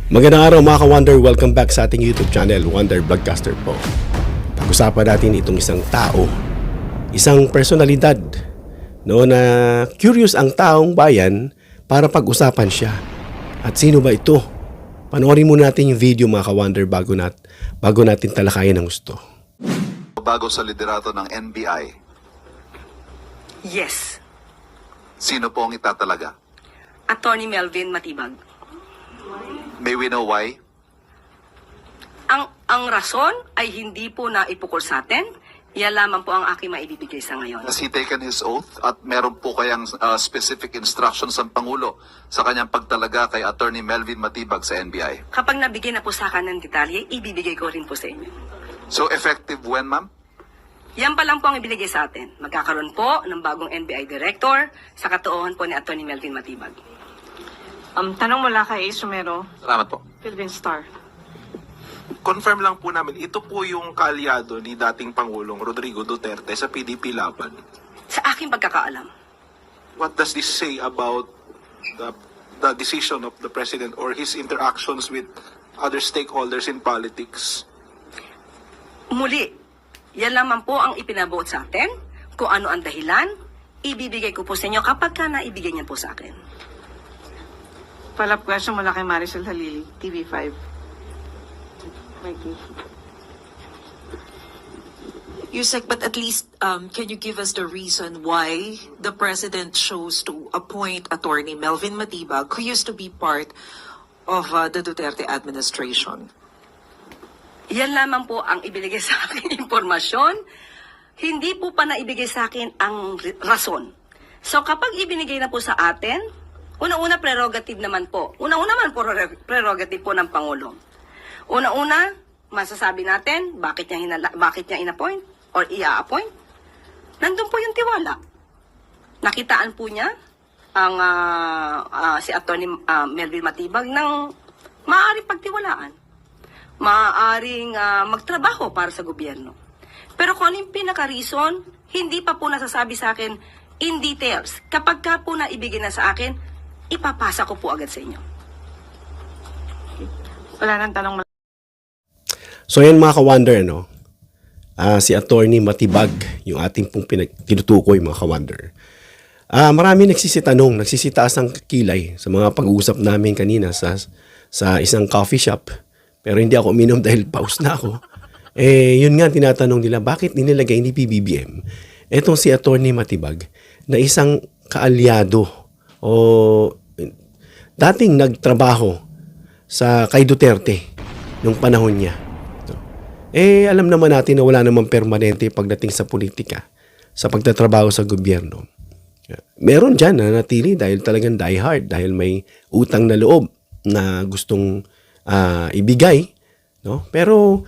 Magandang araw mga ka-Wonder, welcome back sa ating YouTube channel, Wonder Vlogcaster po. Pag-usapan natin itong isang tao, isang personalidad, no, na curious ang taong bayan para pag-usapan siya. At sino ba ito? Panoorin muna natin yung video mga ka-Wonder bago natin talakayan ang gusto. Bago sa liderato ng NBI, Yes. sino po ang itatalaga? Attorney Melvin Matibag. May we know why? Ang rason ay hindi po na ipukol sa atin. Yan lamang po ang aking maibibigay sa ngayon. Has he taken his oath at meron po kayang specific instructions ang Pangulo sa kanyang pagtalaga kay Attorney Melvin Matibag sa NBI? Kapag nabigay na po sa akin ng detalye, ibibigay ko rin po sa inyo. So effective when, ma'am? Yan pa lang po ang ibinigay sa atin. Magkakaroon po ng bagong NBI Director sa katuohan po ni Attorney Melvin Matibag. Tanong mula kay Ace Romero, Salamat po. Philippine Star. Confirm lang po namin, ito po yung kalyado ni dating Pangulong Rodrigo Duterte sa PDP Laban. Sa aking pagkakaalam, What does this say about the decision of the President or his interactions with other stakeholders in politics? muli, yan lamang po ang ipinabuot sa atin. Kung ano ang dahilan, ibibigay ko po sa inyo kapag ka naibigay niya po sa akin. Follow-up question mula kay Marisol Halili, TV5. Mikey. Yusek, but at least can you give us the reason why the president chose to appoint Attorney Melvin Matibag, who used to be part of the Duterte administration? Yan lamang po ang ibinigay sa akin impormasyon. Hindi po pa naibigay sa akin ang rason. So kapag ibinigay na po sa atin, una-una prerogative naman po. Una-una man po prerogative po ng Pangulo. Una-una, masasabi natin bakit niya in-appoint or i-appoint. Nandun po yung tiwala. Nakitaan po niya ang si Attorney Melvin Matibag ng maaaring pagtiwalaan. Maaaring magtrabaho para sa gobyerno. Pero kung ano yung pinaka-reason, hindi pa po nasasabi sa akin in details. Kapag ka po naibigay na sa akin, ipapasa ko po agad sa inyo. Wala nang tanong mula. So yan mga ka-Wonder, no? Si Attorney Matibag, yung ating pong tinutukoy mga ka-Wonder. Marami nagsisitaas ang kilay sa mga pag-uusap namin kanina sa isang coffee shop. Pero hindi ako uminom dahil pause na ako. Yun nga, tinatanong nila, bakit nilagay ni PBBM etong si Attorney Matibag na isang kaalyado o dating nagtrabaho kay Duterte nung panahon niya. Alam naman natin na wala namang permanente pagdating sa politika, sa pagtatrabaho sa gobyerno. Meron dyan na natili dahil talagang diehard, dahil may utang na loob na gustong ibigay. No? Pero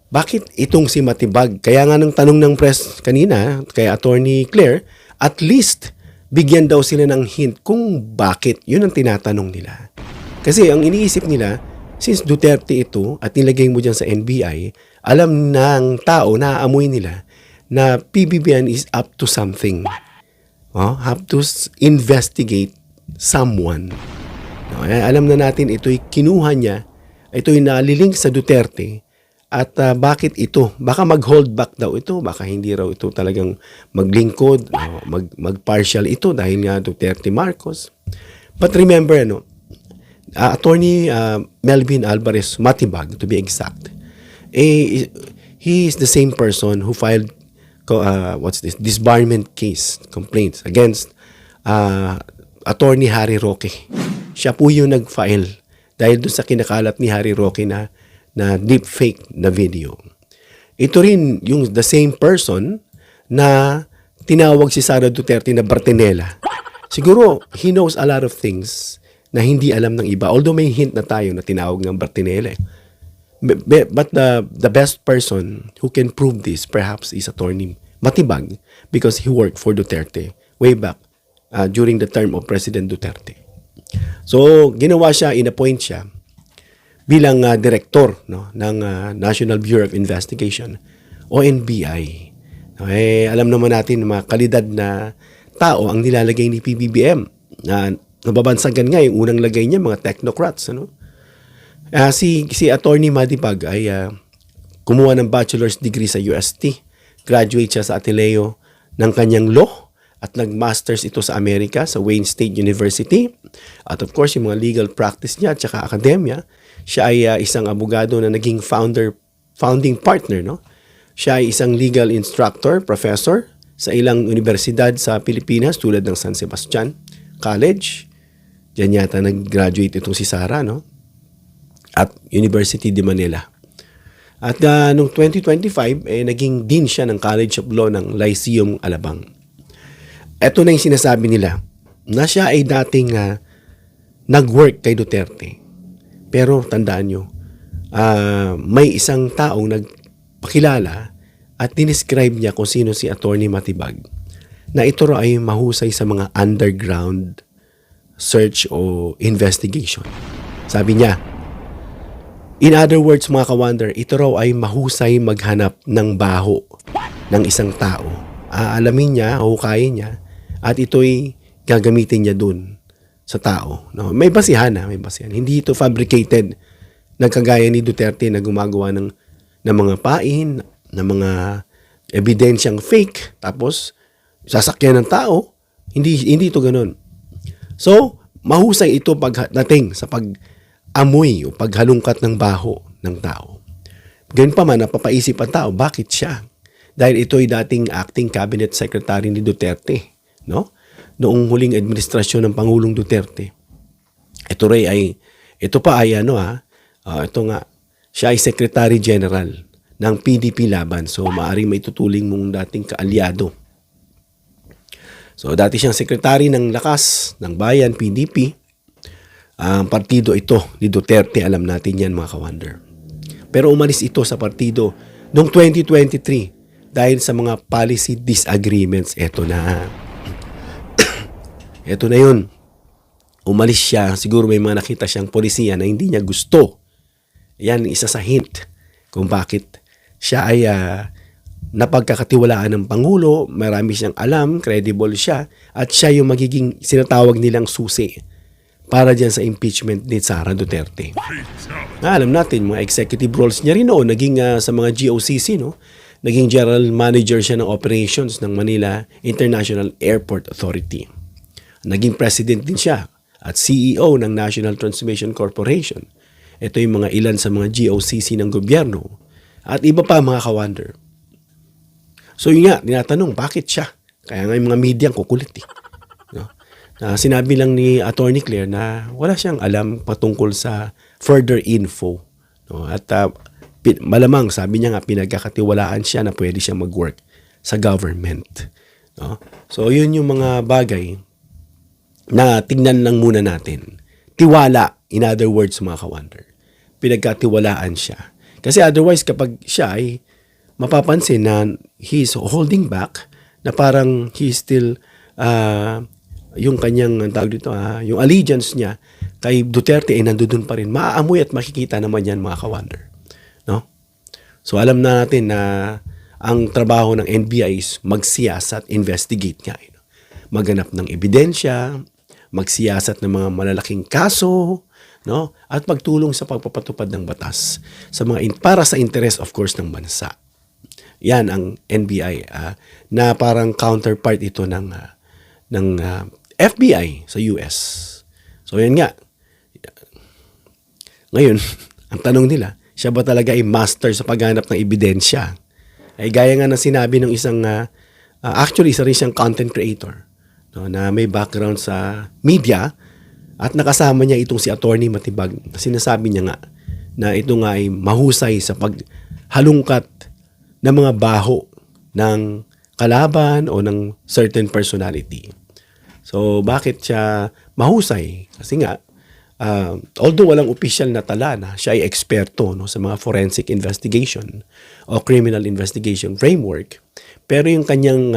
bakit itong si Matibag? Kaya nga ng tanong ng press kanina kay Attorney Claire, at least bigyan daw sila ng hint kung bakit. Yun ang tinatanong nila. Kasi ang iniisip nila, since Duterte ito at nilagay mo dyan sa NBI, alam ng tao, naaamoy nila na PBBM is up to something. Have to investigate someone. Alam na natin ito'y kinuha niya, ito'y nalilink sa Duterte. At bakit ito? Baka mag-hold back daw ito. Baka hindi raw ito talagang maglingkod, mag-partial ito dahil nga Duterte Marcos. But remember, Attorney Melvin Alvarez Matibag, to be exact, he is the same person who filed disbarment case complaints against Attorney Harry Roque. Siya po yung nag-file dahil doon sa kinakalat ni Harry Roque na deepfake na video. Ito rin yung the same person na tinawag si Sara Duterte na Bartinela. Siguro, he knows a lot of things na hindi alam ng iba. Although may hint na tayo na tinawag ng Bartinela. But the best person who can prove this perhaps is Attorney Matibag because he worked for Duterte way back during the term of President Duterte. So, ginawa siya, in-appoint siya bilang director ng National Bureau of Investigation o NBI. Alam naman natin na mga kalidad na tao ang nilalagay ni PBBM. Nababansagan nga yung unang lagay niya, mga technocrats. Si Attorney Matibag ay kumuha ng bachelor's degree sa UST. Graduate siya sa Ateneo ng kanyang law at nag-masters ito sa Amerika sa Wayne State University. At of course, yung mga legal practice niya at saka akademya. Siya ay isang abogado na naging founding partner, no? Siya ay isang legal instructor, professor sa ilang universidad sa Pilipinas tulad ng San Sebastian College. Diyan yata nag-graduate itong si Sara, no? At University de Manila. At noong 2025, naging dean siya ng College of Law ng Lyceum, Alabang. Ito na yung sinasabi nila na siya ay dating nag-work kay Duterte. Pero tandaan nyo, may isang taong nagpakilala at dinescribe niya kung sino si Attorney Matibag na ito ay mahusay sa mga underground search o investigation. Sabi niya, in other words, mga ka-wonder, ito raw ay mahusay maghanap ng baho ng isang tao. Aalamin niya, hukayin niya, at ito'y gagamitin niya dun sa tao. No? May basihan may basihan. Hindi ito fabricated na kagaya ni Duterte na gumagawa ng mga pain, ng mga ebidensyang fake, tapos sasakyan ng tao. Hindi ito ganun. So, mahusay ito pagdating sa amoy o paghalungkat ng baho ng tao. Ganun pa man, napapaisip ang tao, bakit siya? Dahil ito ay dating acting cabinet secretary ni Duterte, no? Noong huling administrasyon ng Pangulong Duterte. Ito nga, siya ay Secretary General ng PDP Laban. So, maaaring maitutuling mong dating kaalyado. So, dati siyang Secretary ng Lakas ng Bayan, PDP. Ang partido ito ni Duterte, alam natin yan mga ka-wonder. Pero umalis ito sa partido noong 2023 dahil sa mga policy disagreements. Ito na yun. Umalis siya. Siguro may mga nakita siyang polisiya na hindi niya gusto. Yan, isa sa hint kung bakit siya ay napagkakatiwalaan ng Pangulo. Marami siyang alam, credible siya, at siya yung magiging sinatawag nilang susi para dyan sa impeachment ni Sara Duterte. Alam natin, mga executive roles niya rin noon, naging sa mga GOCC, no? Naging general manager siya ng operations ng Manila International Airport Authority. Naging president din siya at CEO ng National Transmission Corporation. Ito yung mga ilan sa mga GOCC ng gobyerno at iba pa mga ka-wonder. So yun nga, tinatanong, bakit siya? Kaya nga yung mga media kukulit eh. No? Sinabi lang ni Attorney Claire na wala siyang alam patungkol sa further info. No? At malamang, sabi niya nga, pinagkakatiwalaan siya na pwede siyang mag-work sa government. No? So, yun yung mga bagay na tingnan lang muna natin. Tiwala, in other words, mga ka-wonder. Pinagkatiwalaan siya. Kasi otherwise, kapag siya ay mapapansin na he's holding back, na parang he's still yung kanyang tawag dito, yung allegiance niya kay Duterte ay nandoon pa rin. Maaamoy at makikita naman yan mga ka-wonder. No? So alam na natin na ang trabaho ng NBI is magsiyasat, investigate nga. Maghanap ng ebidensya, magsiyasat ng mga malalaking kaso, no? At magtulong sa pagpapatupad ng batas sa mga para sa interest of course ng bansa. Yan ang NBI na parang counterpart ito ng FBI sa US. So yan nga. Ngayon, ang tanong nila, siya ba talaga ay master sa paghanap ng ebidensya? Ay gaya nga na sinabi ng isang, actually isa rin siyang content creator, no, na may background sa media at nakasama niya itong si Attorney Matibag. Sinasabi niya nga na ito nga ay mahusay sa paghalungkat ng mga baho ng kalaban o ng certain personality. So, bakit siya mahusay? Kasi nga, although walang official na tala na siya ay eksperto no, sa mga forensic investigation o criminal investigation framework, pero yung kanyang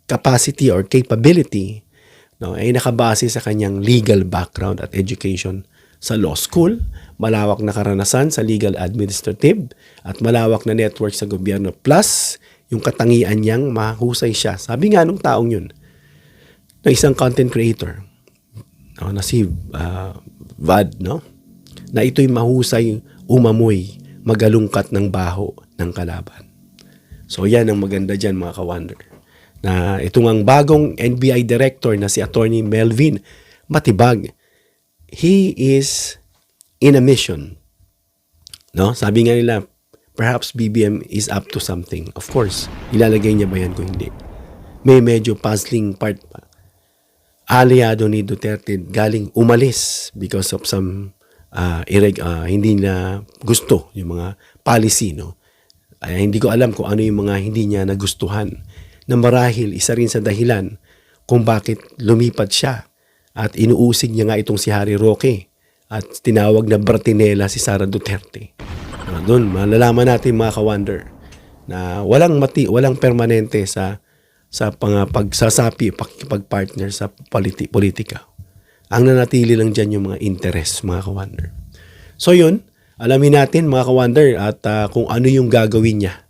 capacity or capability no, ay nakabase sa kanyang legal background at education sa law school, malawak na karanasan sa legal administrative, at malawak na network sa gobyerno. Plus, yung katangian niyang mahusay siya. Sabi nga nung taong yun, na isang content creator, no, na si Vad, no? na ito'y mahusay umamoy, magalungkat ng baho ng kalaban. So yan ang maganda dyan mga ka-wonder. Na itong ang bagong NBI director na si Attorney Melvin Matibag, he is in a mission. No? Sabi nga nila, perhaps BBM is up to something. Of course, ilalagay niya ba yan kung hindi? May medyo puzzling part pa. Aliado ni Duterte galing umalis because of some hindi na gusto yung mga policy, no? Hindi ko alam kung ano yung mga hindi niya nagustuhan, na marahil isa rin sa dahilan kung bakit lumipat siya at inuusig niya nga itong si Harry Roque at tinawag na Bratinela si Sara Duterte. Doon malalaman natin mga ka-wonder na walang permanente sa pagsasapi, pagpartner sa politika. Ang nanatili lang dyan yung mga interest, mga ka-wonder. So yun, alamin natin mga ka-wonder at kung ano yung gagawin niya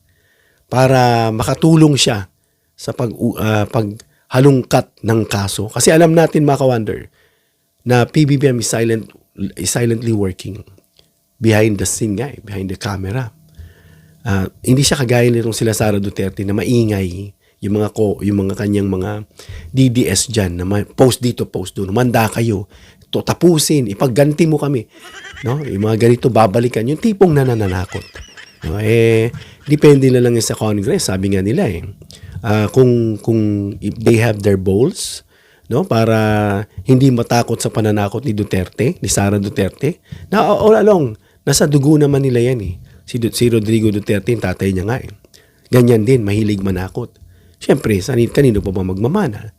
para makatulong siya sa paghalungkat ng kaso. Kasi alam natin mga ka-wonder na PBBM is silently working behind the scene nga, behind the camera. Hindi siya kagaya nitong sila Sara Duterte na maingay yung mga kanyang mga DDS dyan na post dito, post doon. Manda kayo. Tapusin, ipagganti mo kami. No? Yung mga ganito, babalikan. Yung tipong nananakot. No? Depende na lang sa Congress. Sabi nga nila kung if they have their balls, no, para hindi matakot sa pananakot ni Duterte, ni Sara Duterte, na all along, nasa dugo naman nila yan eh. Si Rodrigo Duterte, yung tatay niya nga eh. Ganyan din, mahilig manakot. Siyempre, kanino pa ba magmamana?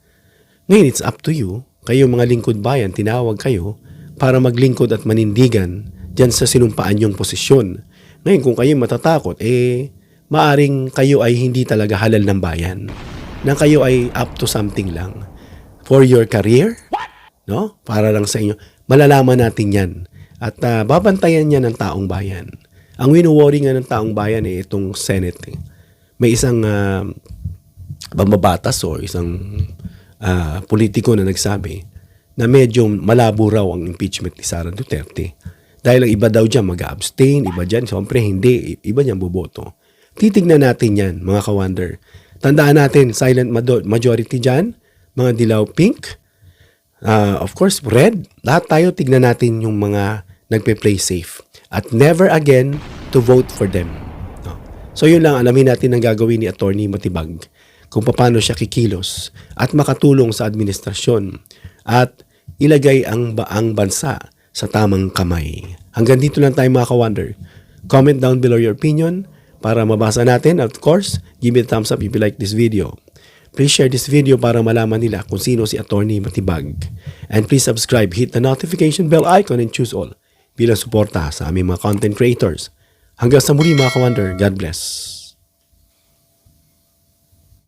Ngayon, it's up to you. Kayo mga lingkod bayan, tinawag kayo para maglingkod at manindigan dyan sa sinumpaan yung posisyon. Ngayon, kung kayo matatakot, maaring kayo ay hindi talaga halal ng bayan. Na kayo ay up to something lang. For your career, no? Para lang sa inyo. Malalaman natin yan. At babantayan yan ng taong bayan. Ang wino-worry nga ng taong bayan itong Senate. May isang bambabatas o isang politiko na nagsabi na medyo malabo raw ang impeachment ni Sara Duterte. Dahil ang iba daw dyan mag-abstain, iba dyan, siyempre hindi, iba dyan boboto. Titignan natin yan, mga ka-wonder. Tandaan natin, silent majority dyan, mga dilaw pink, of course red, lahat tayo tignan natin yung mga nagpe-play safe. At never again to vote for them. No? So yun lang, alamin natin ang gagawin ni Attorney Matibag kung paano siya kikilos at makatulong sa administrasyon at ilagay ang bansa sa tamang kamay. Hanggang dito lang tayo mga ka-wonder. Comment down below your opinion para mabasa natin. Of course, give me a thumbs up if you like this video. Please share this video para malaman nila kung sino si Attorney Matibag. And please subscribe, hit the notification bell icon and choose all bilang suporta sa aming mga content creators. Hanggang sa muli mga ka-wonder, God bless.